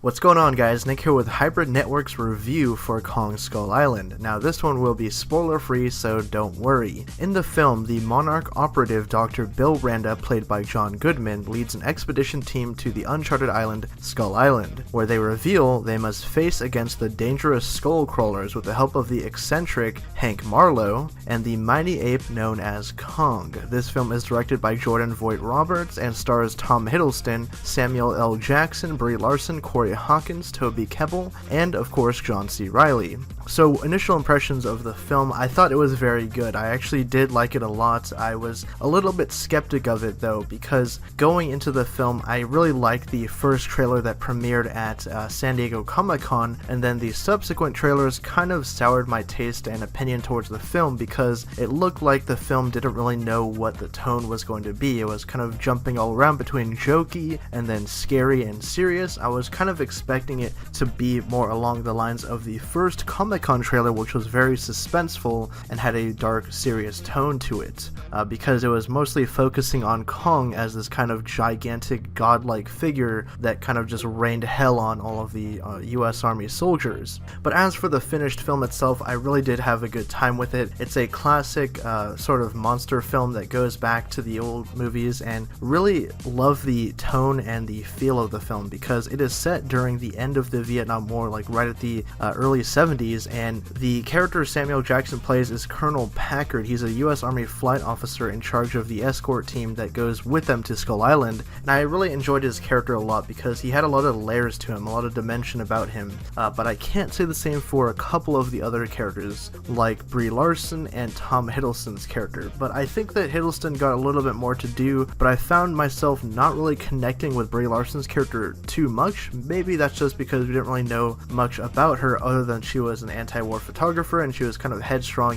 What's going on, guys? Nick here with Hybrid Network's review for Kong Skull Island. Now this one will be spoiler free, so don't worry. In the film, the Monarch operative Dr. Bill Randa, played by John Goodman, leads an expedition team to the uncharted island Skull Island, where they reveal they must face against the dangerous skull crawlers with the help of the eccentric Hank Marlowe and the mighty ape known as Kong. This film is directed by Jordan Vogt Roberts and stars Tom Hiddleston, Samuel L. Jackson, Brie Larson, Corey Hawkins, Toby Kebbell, and of course John C. Reilly. So initial impressions of the film, I thought it was very good. I actually did like it a lot. I was a little bit skeptic of it though, because going into the film I really liked the first trailer that premiered at San Diego Comic-Con, and then the subsequent trailers kind of soured my taste and opinion towards the film because it looked like the film didn't really know what the tone was going to be. It was kind of jumping all around between jokey and then scary and serious. I was kind of expecting it to be more along the lines of the first Comic-Con trailer, which was very suspenseful and had a dark, serious tone to it, because it was mostly focusing on Kong as this kind of gigantic, godlike figure that kind of just rained hell on all of the US Army soldiers. But as for the finished film itself, I really did have a good time with it. It's a classic sort of monster film that goes back to the old movies, and really love the tone and the feel of the film because it is set during the end of the Vietnam War, like right at the early 70s, and the character Samuel Jackson plays is Colonel Packard. He's a US Army flight officer in charge of the escort team that goes with them to Skull Island, and I really enjoyed his character a lot because he had a lot of layers to him, a lot of dimension about him, but I can't say the same for a couple of the other characters like Brie Larson and Tom Hiddleston's character. But I think that Hiddleston got a little bit more to do, but I found myself not really connecting with Brie Larson's character too much. Maybe that's just because we didn't really know much about her other than she was an anti-war photographer and she was kind of headstrong,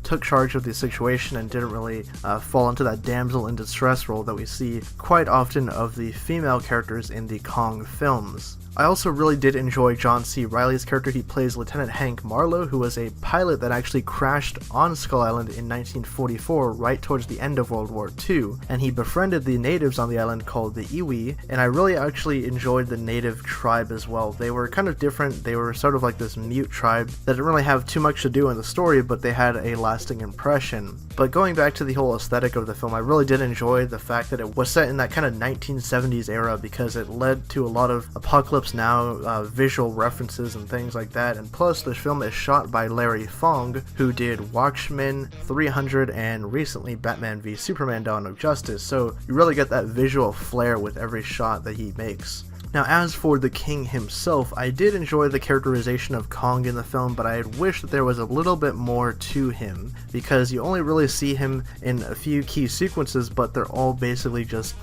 took charge of the situation and didn't really fall into that damsel in distress role that we see quite often of the female characters in the Kong films. I also really did enjoy John C. Reilly's character. He plays Lieutenant Hank Marlowe, who was a pilot that actually crashed on Skull Island in 1944, right towards the end of World War II, and he befriended the natives on the island called the Iwi, and I really actually enjoyed the native tribe as well. They were kind of different. They were sort of like this mute tribe that didn't really have too much to do in the story, but they had a lasting impression. But going back to the whole aesthetic of the film, I really did enjoy the fact that it was set in that kind of 1970s era because it led to a lot of Apocalypse Now visual references and things like that, and plus the film is shot by Larry Fong, who did Watchmen, 300, and recently Batman v Superman: Dawn of Justice, so you really get that visual flair with every shot that he makes. Now, as for the king himself, I did enjoy the characterization of Kong in the film, but I wish that there was a little bit more to him, because you only really see him in a few key sequences, but they're all basically just,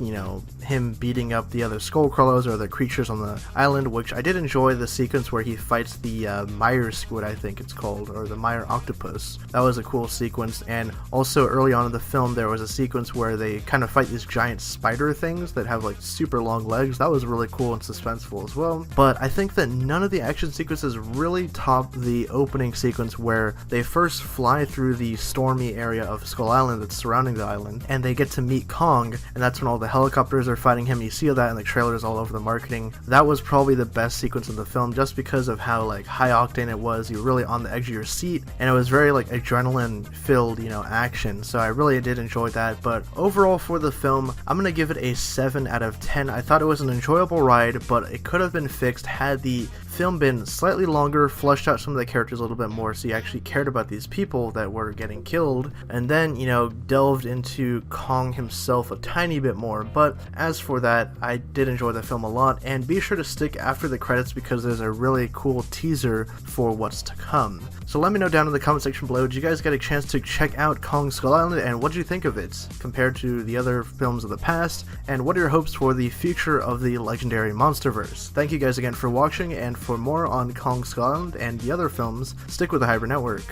him beating up the other skull crawlers or the creatures on the island, which I did enjoy the sequence where he fights the Meyer squid, I think it's called, or the Meyer octopus. That was a cool sequence, and also early on in the film there was a sequence where they kind of fight these giant spider things that have like super long legs. That was really cool and suspenseful as well. But I think that none of the action sequences really top the opening sequence where they first fly through the stormy area of Skull Island that's surrounding the island, and they get to meet Kong, and that's when all the helicopters are fighting him. You see that in the trailers all over the marketing. That was probably the best sequence in the film just because of how like high octane it was. You were really on the edge of your seat, and it was very like adrenaline filled action, so I really did enjoy that. But overall for the film, I'm gonna give it a 7 out of 10. I thought it was an enjoyable ride, but it could have been fixed had the film been slightly longer, flushed out some of the characters a little bit more so you actually cared about these people that were getting killed, and then delved into Kong himself a tiny bit more. But as for that, I did enjoy the film a lot, and be sure to stick after the credits because there's a really cool teaser for what's to come. So let me know down in the comment section below, did you guys get a chance to check out Kong Skull Island, and what did you think of it compared to the other films of the past, and what are your hopes for the future of the legendary Monsterverse? Thank you guys again for watching, and for more on Kong Skull Island and the other films, stick with the Hybrid Network.